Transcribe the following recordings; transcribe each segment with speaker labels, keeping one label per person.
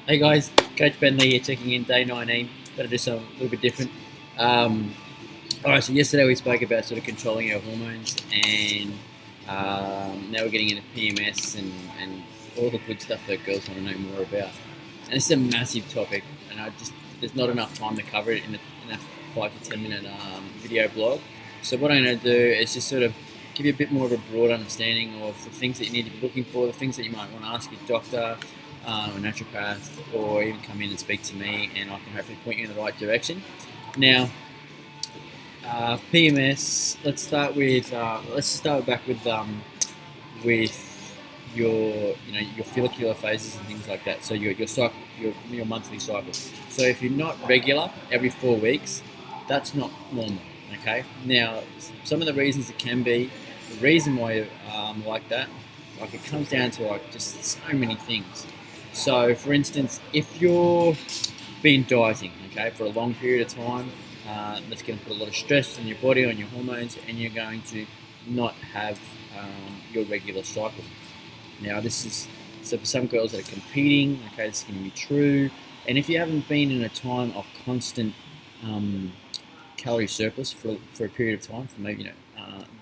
Speaker 1: Hey guys, Coach Ben Lee here, checking in day 19. Got to do something a little bit different. All right, so yesterday we spoke about sort of controlling our hormones, and now we're getting into PMS and all the good stuff that girls want to know more about. And this is a massive topic, and there's not enough time to cover it in a 5 to 10 minute video blog. So what I'm going to do is just sort of give you a bit more of a broad understanding of the things that you need to be looking for, the things that you might want to ask your doctor, a naturopath, or even come in and speak to me, and I can hopefully point you in the right direction. Now, PMS. Let's start back with your follicular phases and things like that. So your cycle, your monthly cycle. So if you're not regular every 4 weeks, that's not normal. Okay. Now, some of the reasons it can be, the reason why like that, like it comes down to like just so many things. So, for instance, if you're been dieting, okay, for a long period of time, that's going to put a lot of stress on your body, on your hormones, and you're going to not have your regular cycle. Now, so for some girls that are competing, okay, this can be true. And if you haven't been in a time of constant calorie surplus for a period of time,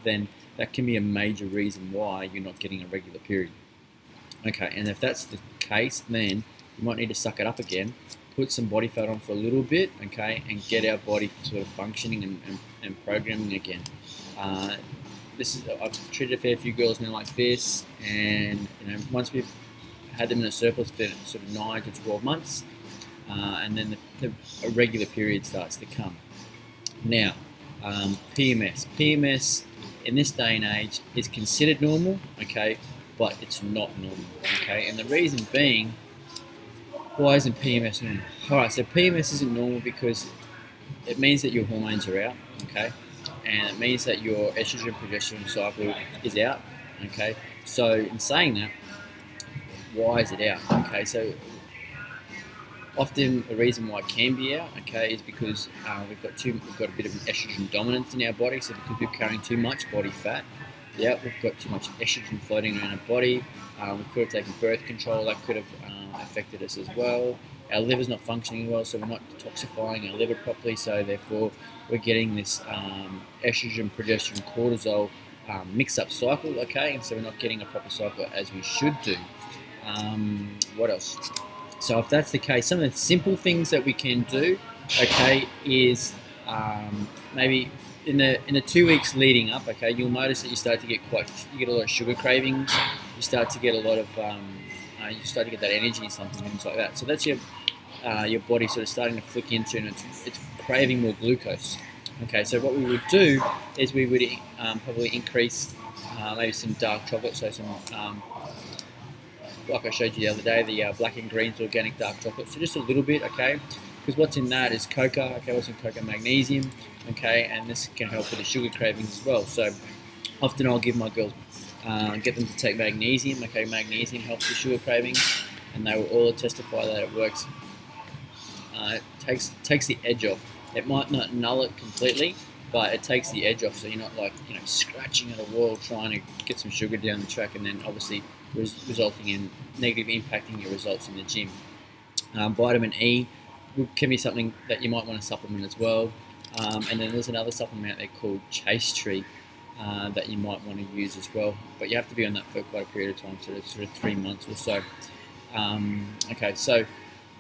Speaker 1: then that can be a major reason why you're not getting a regular period. Okay, and if that's the case, then you might need to suck it up again, put some body fat on for a little bit, okay, and get our body sort of functioning and programming again. I've treated a fair few girls now like this, and once we've had them in a surplus for sort of 9 to 12 months, and then a regular period starts to come. Now, PMS in this day and age is considered normal, okay, but it's not normal, okay? And the reason being, why isn't PMS normal? Alright, so PMS isn't normal because it means that your hormones are out, okay? And it means that your estrogen progesterone cycle is out, okay? So in saying that, why is it out? Okay, so often the reason why it can be out, okay, is because we've got a bit of an estrogen dominance in our body. So because we're carrying too much body fat, we've got too much estrogen floating around our body. We could have taken birth control, that could have affected us as well. Our liver's not functioning well, so we're not detoxifying our liver properly, so therefore we're getting this estrogen, progesterone, cortisol mix-up cycle, okay, and so we're not getting a proper cycle as we should do. What else? So if that's the case, some of the simple things that we can do, okay, is maybe in the 2 weeks leading up, okay, you'll notice that you get a lot of sugar cravings. You start to get a lot of you start to get that energy and things like that. So that's your body sort of starting to flick into, and it's craving more glucose. Okay, so what we would do is we would probably increase maybe some dark chocolate, so some like I showed you the other day, the Black and Greens organic dark chocolate. So just a little bit, okay, because what's in that is coca, okay, what's in coca? Magnesium, okay, and this can help with the sugar cravings as well. So often I'll give my girls, get them to take magnesium, okay, magnesium helps with sugar cravings, and they will all testify that it works. It takes the edge off. It might not null it completely, but it takes the edge off, so you're not like scratching at a wall trying to get some sugar down the track, and then obviously resulting in negatively impacting your results in the gym. Vitamin E can be something that you might want to supplement as well, and then there's another supplement out there called Chase Tree that you might want to use as well, but you have to be on that for quite a period of time, so it's sort of 3 months or so. Okay, so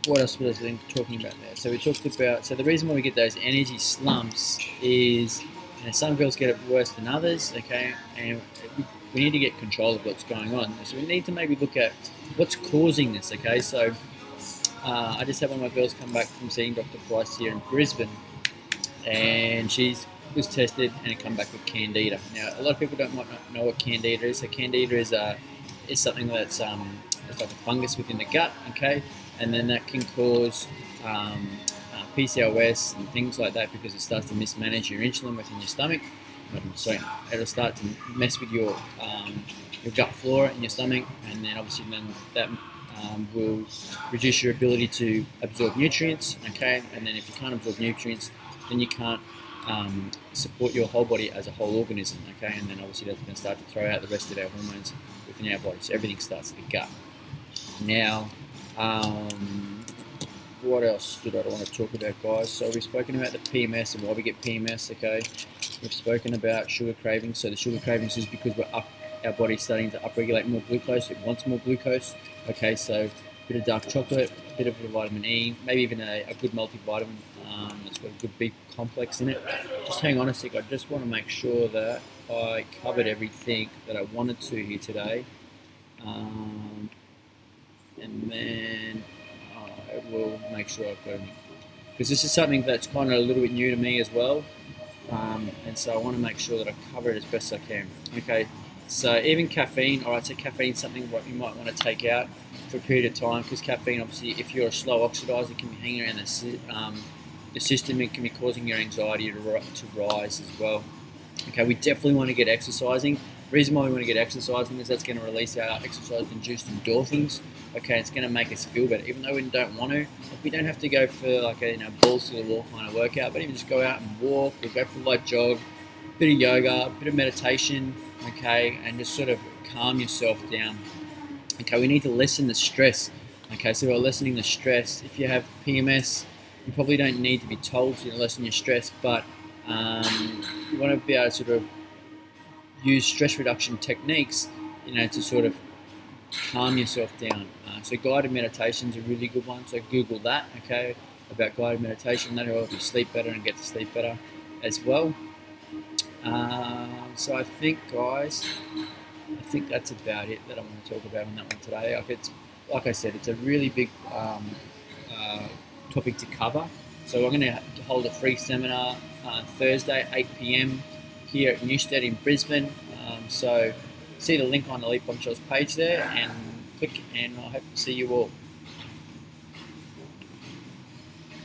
Speaker 1: what else was I talking about there? So we talked about, so the reason why we get those energy slumps is, some girls get it worse than others, okay, and we need to get control of what's going on. So we need to maybe look at what's causing this, okay? So I just had one of my girls come back from seeing Dr. Price here in Brisbane, and she's was tested and it come back with Candida. Now, a lot of people might not know what Candida is. So Candida is something that's it's like a fungus within the gut, okay, and then that can cause PCOS and things like that because it starts to mismanage your insulin within your stomach. So it'll start to mess with your gut flora in your stomach, and then obviously that will reduce your ability to absorb nutrients. Okay, and then if you can't absorb nutrients, then you can't support your whole body as a whole organism. Okay, and then obviously that's going to start to throw out the rest of our hormones within our body. So everything starts at the gut. Now, what else did I want to talk about, guys? So we've spoken about the PMS and why we get PMS. Okay, we've spoken about sugar cravings. So the sugar cravings is because our body's starting to upregulate more glucose. It wants more glucose. Okay, so a bit of dark chocolate, a bit of vitamin E, maybe even a good multivitamin that's got a good B complex in it. Just hang on a sec. I just want to make sure that I covered everything that I wanted to here today. And then I will make sure I've got everything. Because this is something that's kind of a little bit new to me as well. And so I want to make sure that I cover it as best as I can. Okay, so even caffeine, alright, so caffeine is something what you might want to take out for a period of time, because caffeine, obviously, if you're a slow oxidizer, can be hanging around the system. It can be causing your anxiety to rise as well. Okay, we definitely want to get exercising. The reason why we want to get exercising is that's going to release our exercise-induced endorphins. Okay, it's going to make us feel better, even though we don't want to. We don't have to go for like a balls to the wall kind of workout, but even just go out and walk, or go for a light jog, a bit of yoga, a bit of meditation. Okay, and just sort of calm yourself down. Okay, we need to lessen the stress. Okay, so we're lessening the stress. If you have PMS, you probably don't need to be told to lessen your stress, but you want to be able to sort of use stress reduction techniques, to sort of calm yourself down. So guided meditation is a really good one. So Google that, okay, about guided meditation. That'll help you sleep better and get to sleep better as well. So I think, guys, that's about it that I want to talk about on that one today. Like I said, it's a really big topic to cover. So I'm going to hold a free seminar Thursday, 8 p.m. here at Newstead in Brisbane. So see the link on the Elite Bombshells page there, and click, and I hope to see you all.